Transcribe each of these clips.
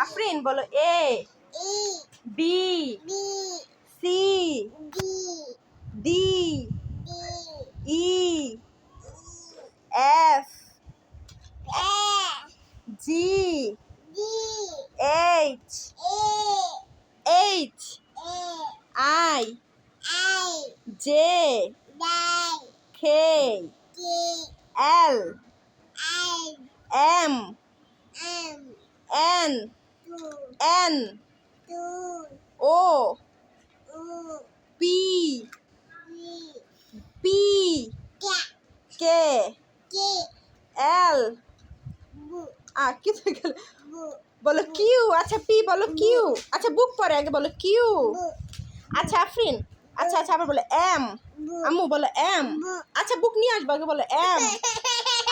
আফরিন বলো A B C D E F G H I J K L M N N O P P K L কি বলো Q. আচ্ছা P বলো Q. আচ্ছা বুক পরে আগে বলো কিউ। আচ্ছা আফরিন আচ্ছা আচ্ছা আবার বলো এম। আম্মু বলো এম। আচ্ছা বুক নিয়ে আসবো আগে বলো এম।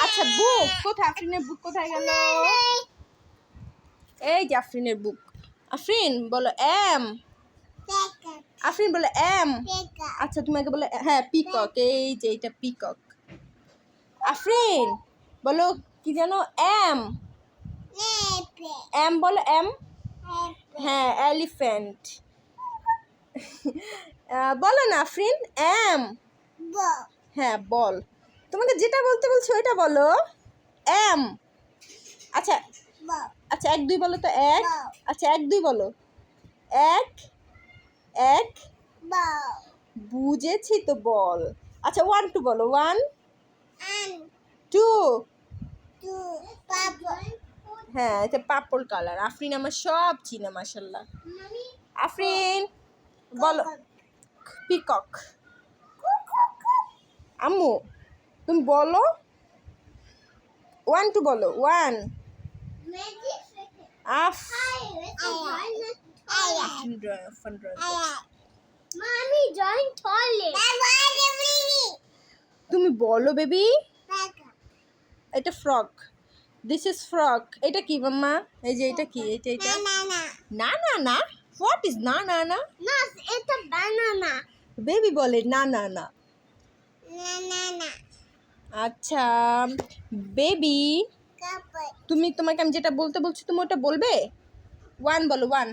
আচ্ছা বুক কোথায়? আফরিনের বুক কোথায় গেল? এই যে আফরিনের বুক। আফরিন বলো এম। আফরিন বলো এম। আচ্ছা তুমি আগে বলো হ্যাঁ পিকক। এই যে এইটা পিকক। আফরিন বলো কি জানো এম। এম বলো এম। হ্যাঁ এলিফ্যান্ট। বলো না আফরিন এম। হ্যাঁ বল। তোমাকে যেটা বলতে বলছি ওইটা বলো এম। আচ্ছা আচ্ছা এক দুই বলো তো এক। আচ্ছা এক দুই বলো এক এক বুঝেছি তো বল। আচ্ছা ওয়ান টু বলো ওয়ান টু। হ্যাঁ এটা পার্পল কালার। আফরিন আমার সব চিনে মাশাল্লাহ। আফরিন বলো পিকক। আম্মু তুমি বলো ওয়ান টু বলো ওয়ান আফ তুমি বলো বেবি। এটা ফ্রক। This is frock. এটা কি মাম্মা? এই যে এটা কি? এটা না না না। হোয়াট ইজ না না না? এটা বানানা। বেবি বলে না না না। আচ্ছা বেবি তুমি তোমাকে আমি যেটা বলতে বলছি তুমি ওটা বলবে। ওয়ান বলো one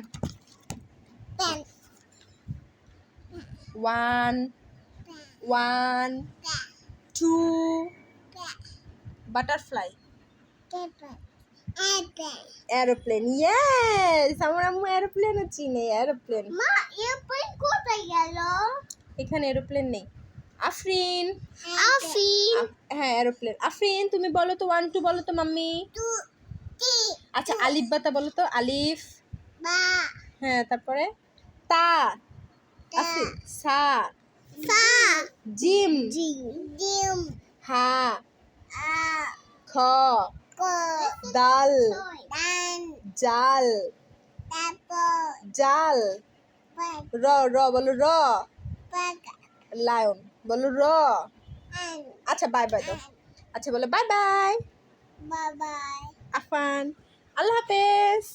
one one two butterfly aeroplane. Yes আমার আম্মু এরোপ্লেনও চিনে। এরোপ্লেন মা এরপ্লেন কোথায় গেল? এখানে এরোপ্লেন নেই আফরিন। আফরিন হ্যাঁ এরোপ্লেন। আফরিন তুমি বলো তো ওয়ান টু বলো তো মাম্মি। আচ্ছা আলিফ বাতা বলো তো আলিফ। হ্যাঁ তারপরে তা। আফরিন সা জিম হা খ দাল জাল জাল র র বলো র লায়ন বলো র। আচ্ছা বাই বাই দাও। আচ্ছা বলো বাই বাই আফান। আল্লাহ হাফেজ।